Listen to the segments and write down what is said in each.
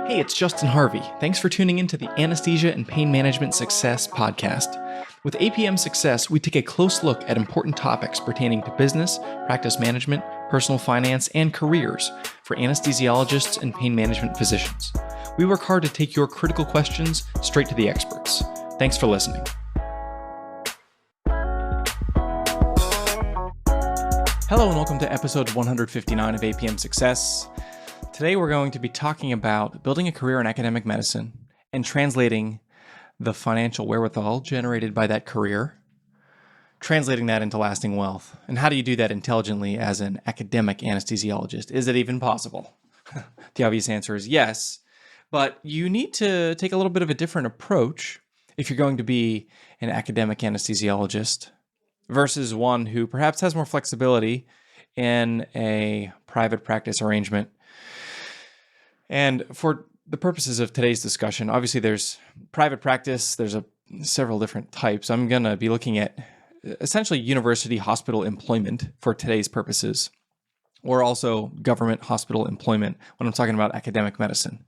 Hey, it's Justin Harvey. Thanks for tuning into the Anesthesia and Pain Management Success podcast. With APM Success, we take a close look at important topics pertaining to business, practice management, personal finance, and careers for anesthesiologists and pain management physicians. We work hard to take your critical questions straight to the experts. Thanks for listening. Hello and welcome to episode 159 of APM Success. Today we're going to be talking about building a career in academic medicine and translating the financial wherewithal generated by that career, translating that into lasting wealth. And how do you do that intelligently as an academic anesthesiologist? Is it even possible? The obvious answer is yes, but you need to take a little bit of a different approach if you're going to be an academic anesthesiologist versus one who perhaps has more flexibility in a private practice arrangement. And for the purposes of today's discussion, obviously there's private practice, there's several different types. I'm going to be looking at essentially university hospital employment for today's purposes, or also government hospital employment when I'm talking about academic medicine.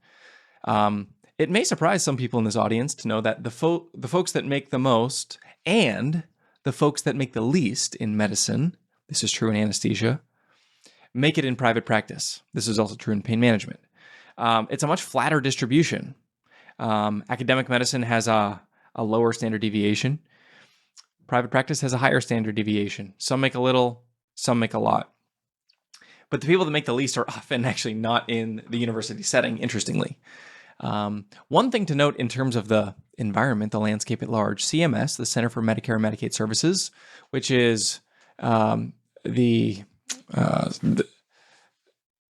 It may surprise some people in this audience to know that the folks that make the most and the folks that make the least in medicine, this is true in anesthesia, make it in private practice. This is also true in pain management. It's a much flatter distribution. Academic medicine has a lower standard deviation. Private practice has a higher standard deviation. Some make a little, some make a lot. But the people that make the least are often actually not in the university setting, interestingly. One thing to note in terms of the environment, the landscape at large, CMS, the Center for Medicare and Medicaid Services, which is the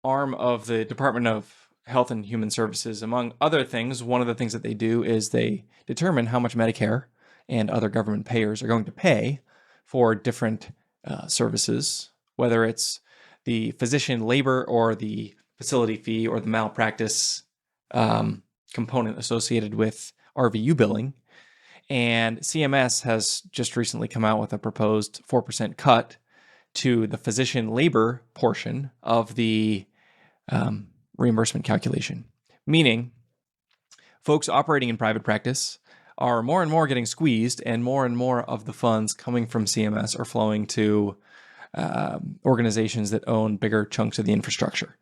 arm of the Department of Health and Human Services. Among other things, one of the things that they do is they determine how much Medicare and other government payers are going to pay for different services, whether it's the physician labor or the facility fee or the malpractice component associated with RVU billing. And CMS has just recently come out with a proposed 4% cut to the physician labor portion of the reimbursement calculation, meaning folks operating in private practice are more and more getting squeezed, and more of the funds coming from CMS are flowing to organizations that own bigger chunks of the infrastructure.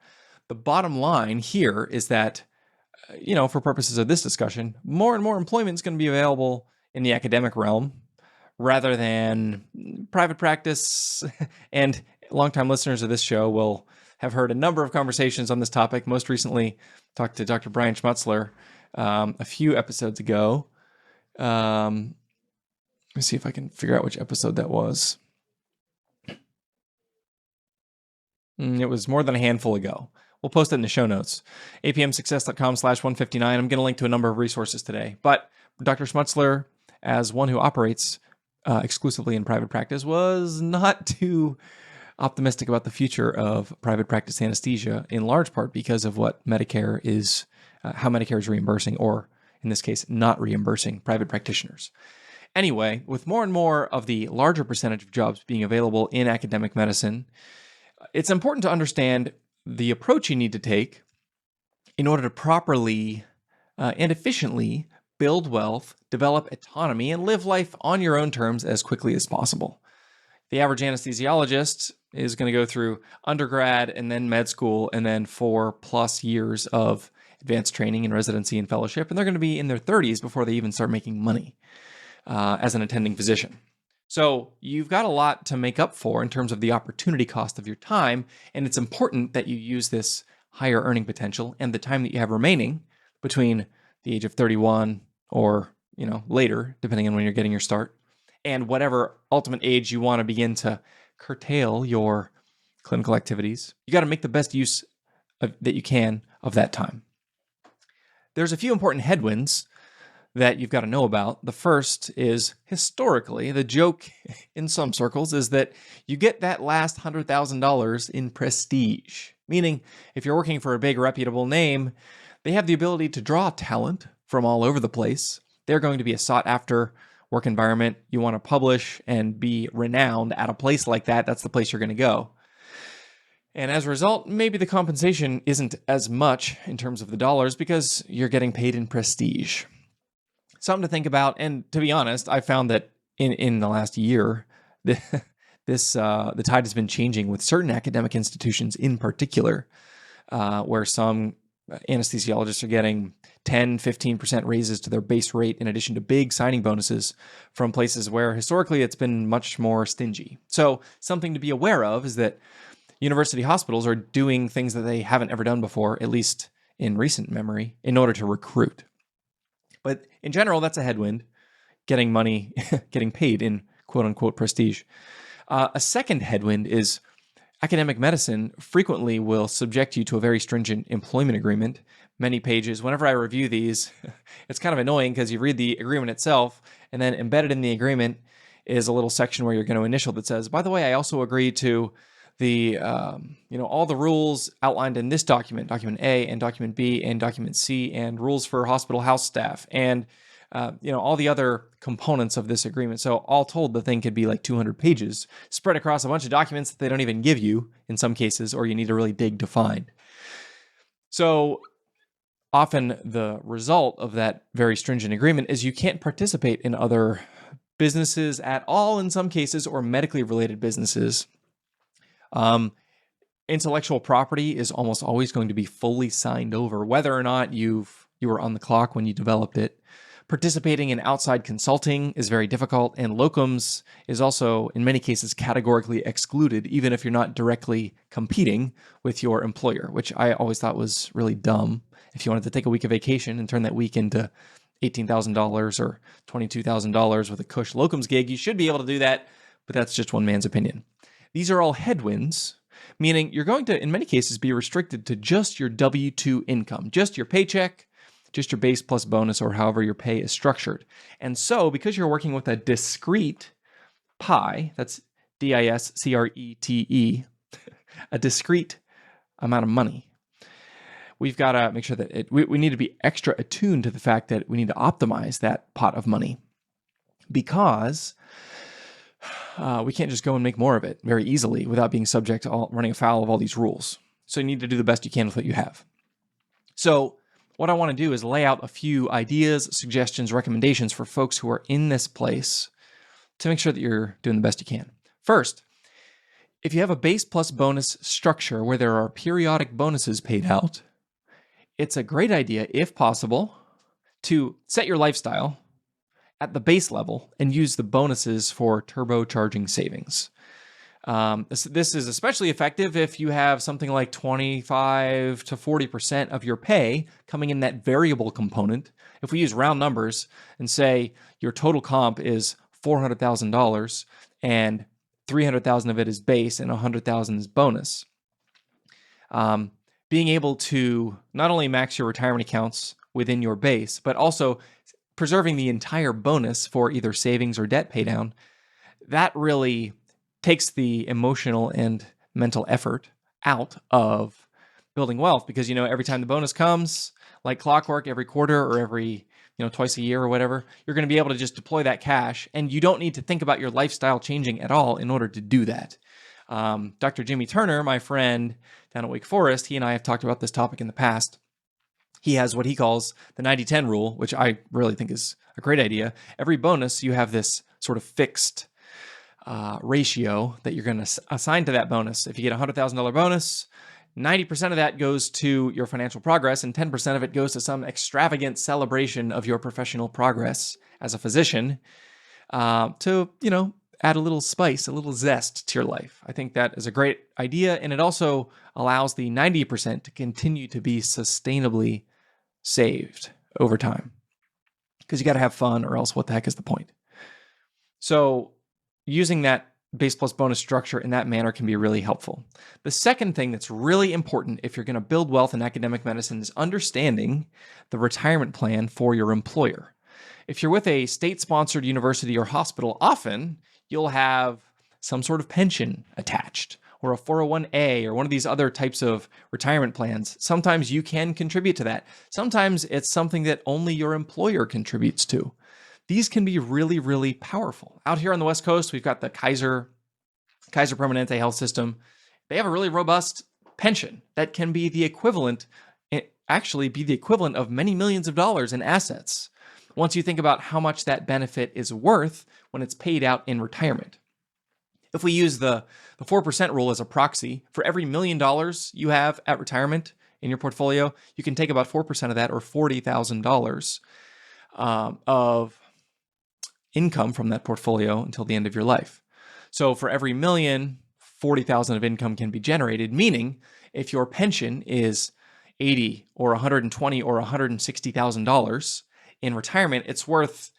The bottom line here is that, for purposes of this discussion, more and more employment is going to be available in the academic realm rather than private practice. And longtime listeners of this show will have heard a number of conversations on this topic. Most recently, talked to Dr. Brian Schmutzler a few episodes ago. Let me see if I can figure out which episode that was. It was more than a handful ago. We'll post it in the show notes. apmsuccess.com/159. I'm going to link to a number of resources today. But Dr. Schmutzler, as one who operates exclusively in private practice, was not too optimistic about the future of private practice anesthesia, in large part because of what Medicare is, how Medicare is reimbursing, or in this case, not reimbursing private practitioners. Anyway, with more and more of the larger percentage of jobs being available in academic medicine, it's important to understand the approach you need to take in order to properly and efficiently build wealth, develop autonomy, and live life on your own terms as quickly as possible. The average anesthesiologist is going to go through undergrad and then med school and then 4+ years of advanced training and residency and fellowship, and they're going to be in their 30s before they even start making money as an attending physician. So you've got a lot to make up for in terms of the opportunity cost of your time, and it's important that you use this higher earning potential and the time that you have remaining between the age of 31 or later, depending on when you're getting your start, and whatever ultimate age you want to begin to curtail your clinical activities. You got to make the best use that you can of that time. There's a few important headwinds that you've got to know about. The first is, historically, the joke in some circles is that you get that last $100,000 in prestige, meaning if you're working for a big reputable name, they have the ability to draw talent from all over the place. They're going to be a sought after work environment. You want to publish and be renowned at a place like that, that's the place you're going to go. And as a result, maybe the compensation isn't as much in terms of the dollars because you're getting paid in prestige. Something to think about. And to be honest, I found that in the last year, the tide has been changing with certain academic institutions in particular, where some anesthesiologists are getting 10, 15% raises to their base rate in addition to big signing bonuses from places where historically it's been much more stingy. So something to be aware of is that university hospitals are doing things that they haven't ever done before, at least in recent memory, in order to recruit. But in general, that's a headwind, getting money, getting paid in quote unquote prestige. A second headwind is academic medicine frequently will subject you to a very stringent employment agreement, many pages. Whenever I review these, it's kind of annoying because you read the agreement itself, and then embedded in the agreement is a little section where you're going to initial that says, by the way, I also agree to the all the rules outlined in this document, document A and document B and document C, and rules for hospital house staff, and all the other components of this agreement. So all told, the thing could be like 200 pages spread across a bunch of documents that they don't even give you in some cases, or you need to really dig to find. So often the result of that very stringent agreement is you can't participate in other businesses at all in some cases, or medically related businesses. Intellectual property is almost always going to be fully signed over, whether or not you were on the clock when you developed it. Participating in outside consulting is very difficult, and locums is also, in many cases, categorically excluded, even if you're not directly competing with your employer, which I always thought was really dumb. If you wanted to take a week of vacation and turn that week into $18,000 or $22,000 with a cush locums gig, you should be able to do that, but that's just one man's opinion. These are all headwinds, meaning you're going to, in many cases, be restricted to just your W-2 income, just your paycheck, just your base plus bonus, or however your pay is structured. And so, because you're working with a discrete pie, that's D-I-S-C-R-E-T-E, a discrete amount of money, we've got to make sure that we need to be extra attuned to the fact that we need to optimize that pot of money, because we can't just go and make more of it very easily without being subject to running afoul of all these rules. So you need to do the best you can with what you have. So what I want to do is lay out a few ideas, suggestions, recommendations for folks who are in this place to make sure that you're doing the best you can. First, if you have a base plus bonus structure where there are periodic bonuses paid out, it's a great idea, if possible, to set your lifestyle at the base level and use the bonuses for turbocharging savings. This is especially effective if you have something like 25 to 40% of your pay coming in that variable component. If we use round numbers and say your total comp is $400,000 and $300,000 of it is base and $100,000 is bonus, being able to not only max your retirement accounts within your base, but also preserving the entire bonus for either savings or debt paydown, that really takes the emotional and mental effort out of building wealth, because every time the bonus comes, like clockwork, every quarter or every twice a year or whatever, you're going to be able to just deploy that cash, and you don't need to think about your lifestyle changing at all in order to do that. Dr. Jimmy Turner, my friend down at Wake Forest, he and I have talked about this topic in the past. He has what he calls the 90-10 rule, which I really think is a great idea. Every bonus, you have this sort of fixed ratio that you're going to assign to that bonus. If you get a $100,000 bonus, 90% of that goes to your financial progress, and 10% of it goes to some extravagant celebration of your professional progress as a physician, to, add a little spice, a little zest to your life. I think that is a great idea, and it also allows the 90% to continue to be sustainably saved over time, because you got to have fun, or else what the heck is the point? So using that base plus bonus structure in that manner can be really helpful. The second thing that's really important if you're going to build wealth in academic medicine is understanding the retirement plan for your employer. If you're with a state-sponsored university or hospital, often you'll have some sort of pension attached, or a 401a, or one of these other types of retirement plans. Sometimes you can contribute to that. Sometimes it's something that only your employer contributes to. These can be really, really powerful. Out here on the West Coast, we've got the Kaiser Permanente health system. they have a really robust pension that can be the equivalent, actually be the equivalent of many millions of dollars in assets once you think about how much that benefit is worth when it's paid out in retirement. If we use the 4% rule as a proxy, for every $1 million you have at retirement in your portfolio, you can take about 4% of that, or $40,000 of income from that portfolio until the end of your life. So for every million, 40,000 of income can be generated, meaning if your pension is 80 or 120 or $160,000 in retirement, it's worth,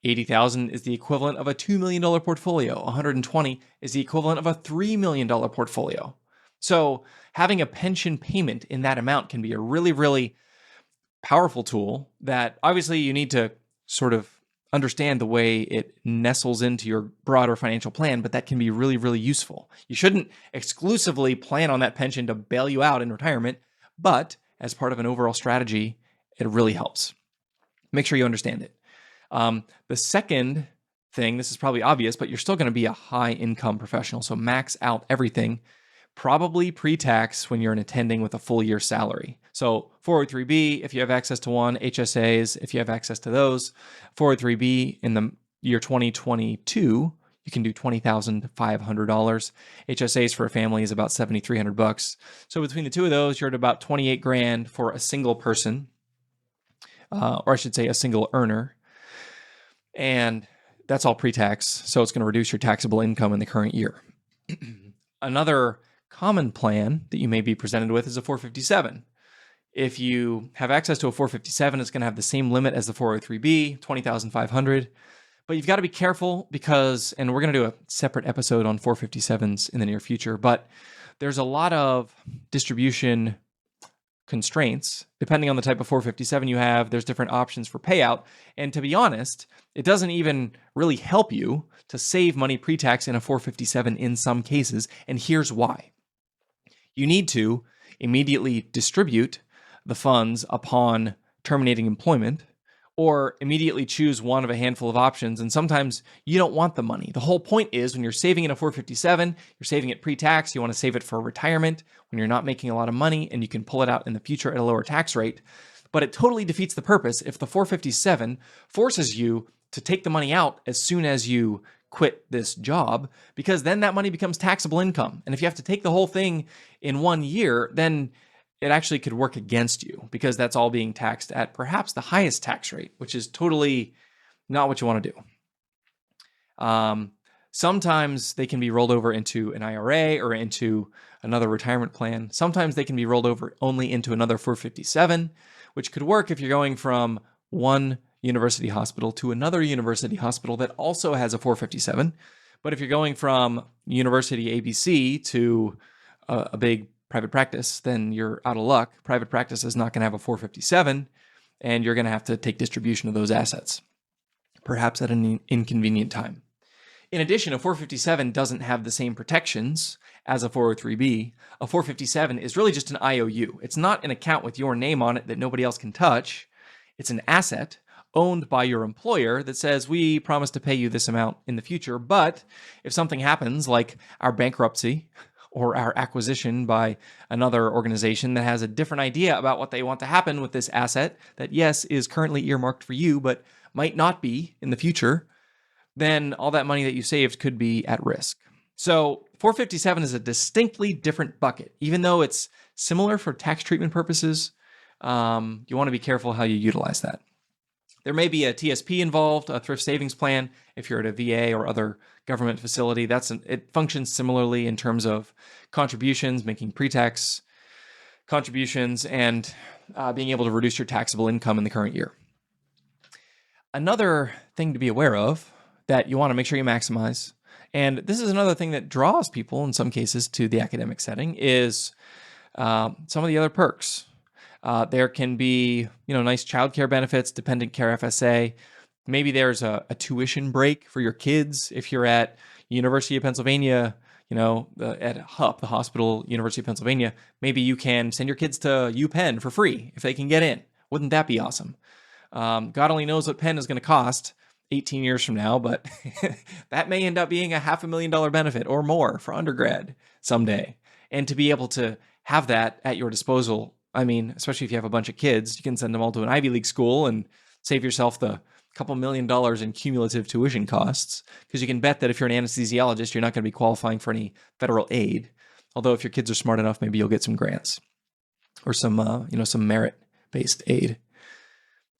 80,000 is the equivalent of a $2 million portfolio. 120 is the equivalent of a $3 million portfolio. So having a pension payment in that amount can be a really, really powerful tool that obviously you need to sort of understand the way it nestles into your broader financial plan, but that can be really, really useful. You shouldn't exclusively plan on that pension to bail you out in retirement, but as part of an overall strategy, it really helps. Make sure you understand it. The second thing, this is probably obvious, but you're still going to be a high income professional. So max out everything, probably pre-tax when you're an attending with a full year salary. So 403B, if you have access to one, HSAs, if you have access to those, 403B in the year 2022, you can do $20,500. HSAs for a family is about $7,300. So between the two of those, you're at about $28,000 for a single person, or I should say a single earner. And that's all pre-tax. So it's going to reduce your taxable income in the current year. Another common plan that you may be presented with is a 457. If you have access to a 457, it's going to have the same limit as the 403B, $20,500. But you've got to be careful because, and we're going to do a separate episode on 457s in the near future, but there's a lot of distribution constraints. Depending on the type of 457 you have, there's different options for payout. And to be honest, it doesn't even really help you to save money pre-tax in a 457 in some cases. And here's why. You need to immediately distribute the funds upon terminating employment, or immediately choose one of a handful of options. And sometimes you don't want the money. The whole point is when you're saving in a 457, you're saving it pre-tax. You want to save it for retirement when you're not making a lot of money and you can pull it out in the future at a lower tax rate. But it totally defeats the purpose if the 457 forces you to take the money out as soon as you quit this job, because then that money becomes taxable income. And if you have to take the whole thing in 1 year, then it actually could work against you because that's all being taxed at perhaps the highest tax rate, which is totally not what you want to do. Sometimes they can be rolled over into an IRA or into another retirement plan. Sometimes they can be rolled over only into another 457, which could work if you're going from one university hospital to another university hospital that also has a 457. But if you're going from University ABC to a big private practice, then you're out of luck. Private practice is not going to have a 457, and you're going to have to take distribution of those assets, perhaps at an inconvenient time. In addition, a 457 doesn't have the same protections as a 403B. A 457 is really just an IOU. It's not an account with your name on it that nobody else can touch. It's an asset owned by your employer that says, we promise to pay you this amount in the future, but if something happens, like our bankruptcy or our acquisition by another organization that has a different idea about what they want to happen with this asset that, yes, is currently earmarked for you, but might not be in the future, then all that money that you saved could be at risk. So 457 is a distinctly different bucket. Even though it's similar for tax treatment purposes, you want to be careful how you utilize that. There may be a TSP involved, a thrift savings plan. If you're at a VA or other government facility, it functions similarly in terms of contributions, making pre-tax contributions, and being able to reduce your taxable income in the current year. Another thing to be aware of that you want to make sure you maximize, and this is another thing that draws people in some cases to the academic setting, is some of the other perks. There can be, nice childcare benefits, dependent care FSA. Maybe there's a tuition break for your kids. If you're at University of Pennsylvania, at HUP, the hospital, University of Pennsylvania, maybe you can send your kids to UPenn for free if they can get in. Wouldn't that be awesome? God only knows what Penn is going to cost. 18 years from now, but that may end up being a $500,000 benefit or more for undergrad someday. And to be able to have that at your disposal, I mean, especially if you have a bunch of kids, you can send them all to an Ivy League school and save yourself the couple $1 million in cumulative tuition costs, because you can bet that if you're an anesthesiologist, you're not going to be qualifying for any federal aid. Although if your kids are smart enough, maybe you'll get some grants or some merit-based aid.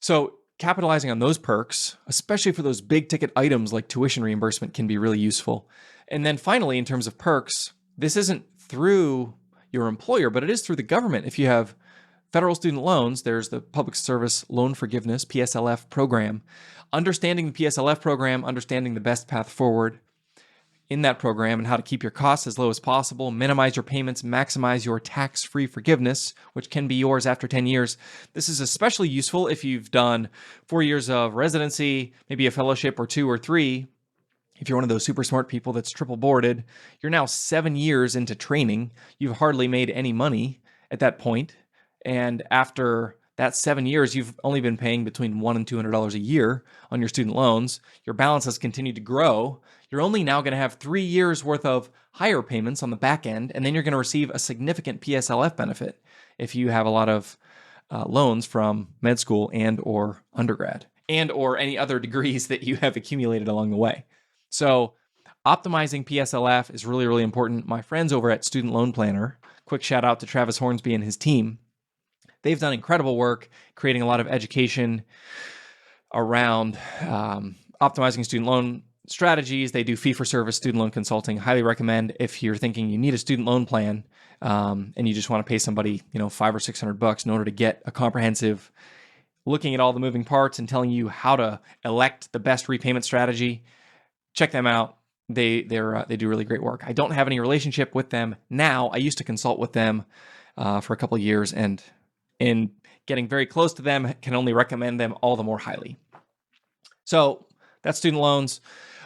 So capitalizing on those perks, especially for those big ticket items like tuition reimbursement, can be really useful. And then finally, in terms of perks, this isn't through your employer, but it is through the government. If you have federal student loans, there's the Public Service Loan Forgiveness, PSLF program. Understanding the PSLF program, understanding the best path forward in that program and how to keep your costs as low as possible, minimize your payments, maximize your tax-free forgiveness, which can be yours after 10 years. This is especially useful if you've done 4 years of residency, maybe a fellowship or 2 or 3. If you're one of those super smart people that's triple boarded, you're now 7 years into training. You've hardly made any money at that point. And after that 7 years, you've only been paying between $100 and $200 a year on your student loans. Your balance has continued to grow. You're only now going to have 3 years worth of higher payments on the back end, and then you're going to receive a significant PSLF benefit if you have a lot of loans from med school and or undergrad and or any other degrees that you have accumulated along the way. So optimizing PSLF is really, really important. My friends over at Student Loan Planner, quick shout out to Travis Hornsby and his team. They've done incredible work creating a lot of education around optimizing student loan strategies. They do fee-for-service student loan consulting. Highly recommend if you're thinking you need a student loan plan and you just want to pay somebody, $500 or $600 in order to get a comprehensive looking at all the moving parts and telling you how to elect the best repayment strategy. Check them out. They do really great work. I don't have any relationship with them now. I used to consult with them for a couple of years, and in getting very close to them, can only recommend them all the more highly. So that's student loans.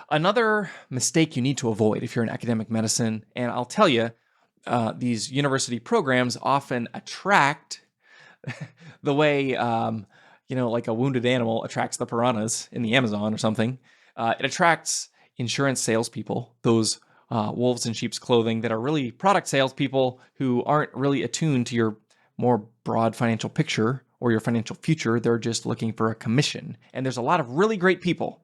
Another mistake you need to avoid if you're in academic medicine, and I'll tell you, these university programs often attract the way, like a wounded animal attracts the piranhas in the Amazon or something. It attracts insurance salespeople, those wolves in sheep's clothing that are really product salespeople who aren't really attuned to your more broad financial picture or your financial future. They're just looking for a commission. And there's a lot of really great people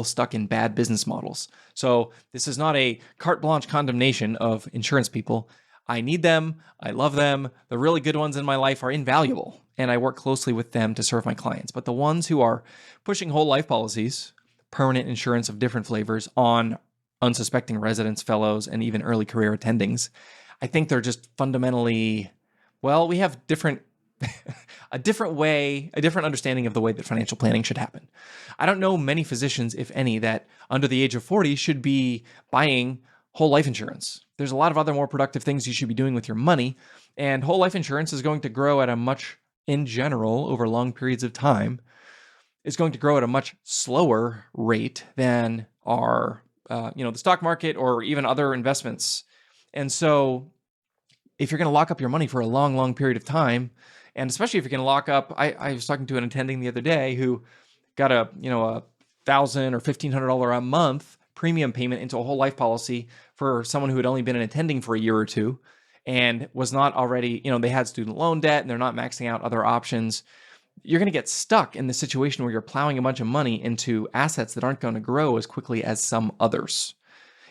stuck in bad business models. So this is not a carte blanche condemnation of insurance people. I need them. I love them. The really good ones in my life are invaluable, and I work closely with them to serve my clients. But the ones who are pushing whole life policies, permanent insurance of different flavors on unsuspecting residents, fellows, and even early career attendings, I think they're just fundamentally, we have a different understanding of the way that financial planning should happen. I don't know many physicians, if any, that under the age of 40 should be buying whole life insurance. There's a lot of other more productive things you should be doing with your money, and whole life insurance is going to grow at in general, over long periods of time, is going to grow at a much slower rate than the stock market or even other investments. And so if you're going to lock up your money for a long, long period of time, and especially if you're going to lock up, I was talking to an attending the other day who got a $1,000 or $1,500 a month premium payment into a whole life policy for someone who had only been an attending for a year or two and was not already, they had student loan debt and they're not maxing out other options. You're going to get stuck in the situation where you're plowing a bunch of money into assets that aren't going to grow as quickly as some others.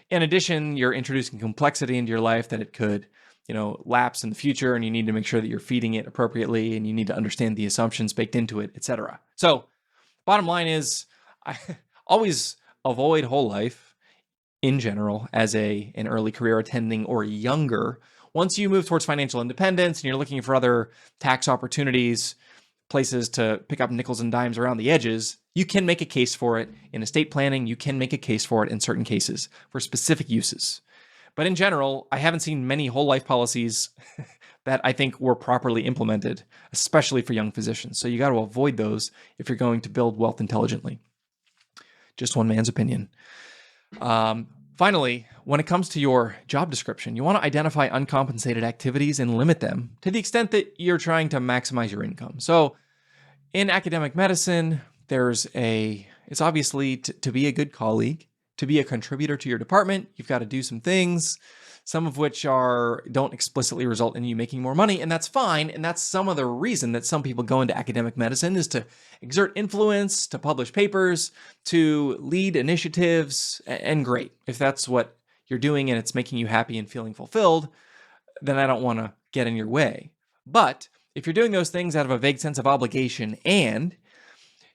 In addition, you're introducing complexity into your life that it could lapse in the future, and you need to make sure that you're feeding it appropriately, and you need to understand the assumptions baked into it, etc. So bottom line is, I always avoid whole life in general as an early career attending or younger. Once you move towards financial independence and you're looking for other tax opportunities, places to pick up nickels and dimes around the edges, you can make a case for it in estate planning. You can make a case for it in certain cases for specific uses. But in general, I haven't seen many whole life policies that I think were properly implemented, especially for young physicians. So you got to avoid those if you're going to build wealth intelligently. Just one man's opinion. Finally, when it comes to your job description, you want to identify uncompensated activities and limit them to the extent that you're trying to maximize your income. So in academic medicine, there's a is obviously to be a good colleague, to be a contributor to your department. You've got to do some things, some of which don't explicitly result in you making more money, and that's fine. And that's some of the reason that some people go into academic medicine, is to exert influence, to publish papers, to lead initiatives, and great. If that's what you're doing and it's making you happy and feeling fulfilled, then I don't want to get in your way. But if you're doing those things out of a vague sense of obligation and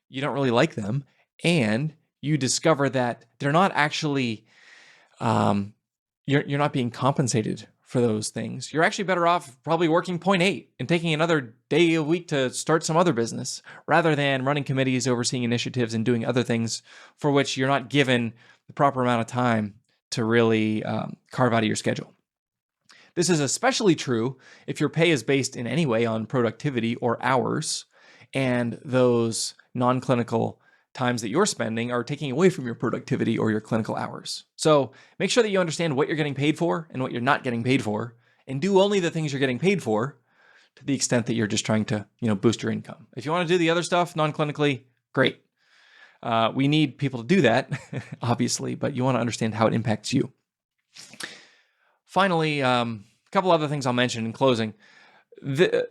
you don't really like them, and you discover that they're not actually, you're not being compensated for those things, you're actually better off probably working 0.8 and taking another day a week to start some other business, rather than running committees, overseeing initiatives, and doing other things for which you're not given the proper amount of time to really carve out of your schedule. This is especially true if your pay is based in any way on productivity or hours, and those non-clinical times that you're spending are taking away from your productivity or your clinical hours. So make sure that you understand what you're getting paid for and what you're not getting paid for, and do only the things you're getting paid for, to the extent that you're just trying to, boost your income. If you want to do the other stuff non-clinically, great. We need people to do that, obviously, but you want to understand how it impacts you. Finally, a couple other things I'll mention in closing. The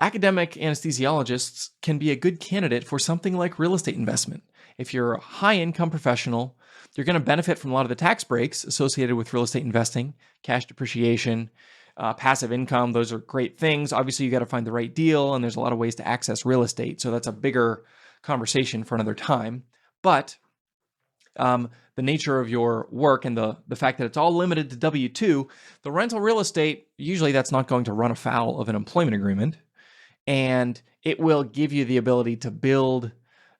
academic anesthesiologists can be a good candidate for something like real estate investment. If you're a high-income professional, you're going to benefit from a lot of the tax breaks associated with real estate investing, cash depreciation, passive income. Those are great things. Obviously, you got to find the right deal, and there's a lot of ways to access real estate. So that's a bigger conversation for another time. But the nature of your work and the fact that it's all limited to W-2, the rental real estate, usually that's not going to run afoul of an employment agreement, and it will give you the ability to build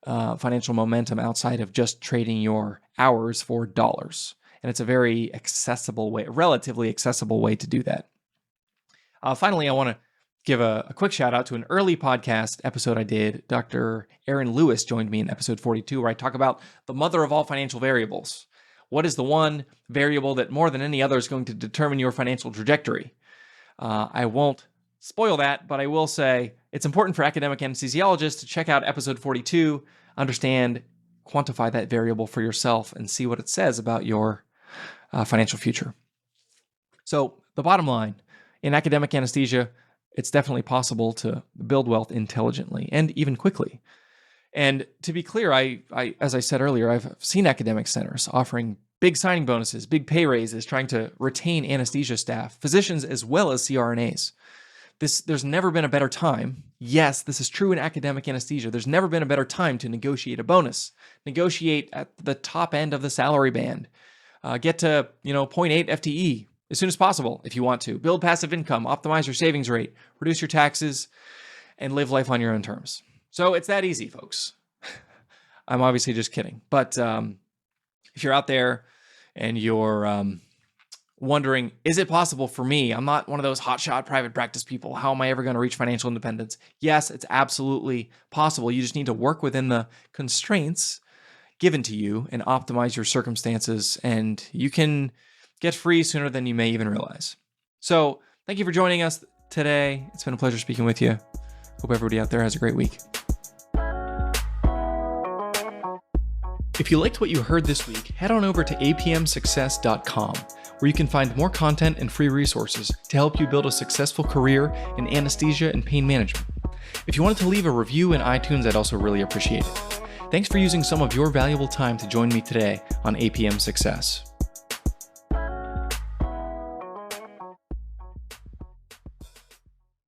financial momentum outside of just trading your hours for dollars. And it's a very accessible way, relatively accessible way to do that. Finally, I want to give a quick shout out to an early podcast episode I did. Dr. Aaron Lewis joined me in episode 42, where I talk about the mother of all financial variables. What is the one variable that more than any other is going to determine your financial trajectory? I won't spoil that, but I will say it's important for academic anesthesiologists to check out episode 42, understand, quantify that variable for yourself, and see what it says about your financial future. So the bottom line, in academic anesthesia, it's definitely possible to build wealth intelligently and even quickly. And to be clear, I as I said earlier, I've seen academic centers offering big signing bonuses, big pay raises, trying to retain anesthesia staff, physicians as well as CRNAs. There's never been a better time. Yes, this is true in academic anesthesia. There's never been a better time to negotiate a bonus, negotiate at the top end of the salary band, get to 0.8 FTE as soon as possible if you want to. Build passive income, optimize your savings rate, reduce your taxes, and live life on your own terms. So it's that easy, folks. I'm obviously just kidding. But if you're out there and you're wondering, is it possible for me? I'm not one of those hotshot private practice people. How am I ever going to reach financial independence? Yes, it's absolutely possible. You just need to work within the constraints given to you and optimize your circumstances, and you can get free sooner than you may even realize. So thank you for joining us today. It's been a pleasure speaking with you. Hope everybody out there has a great week. If you liked what you heard this week, head on over to apmsuccess.com, where you can find more content and free resources to help you build a successful career in anesthesia and pain management. If you wanted to leave a review in iTunes, I'd also really appreciate it. Thanks for using some of your valuable time to join me today on APM Success.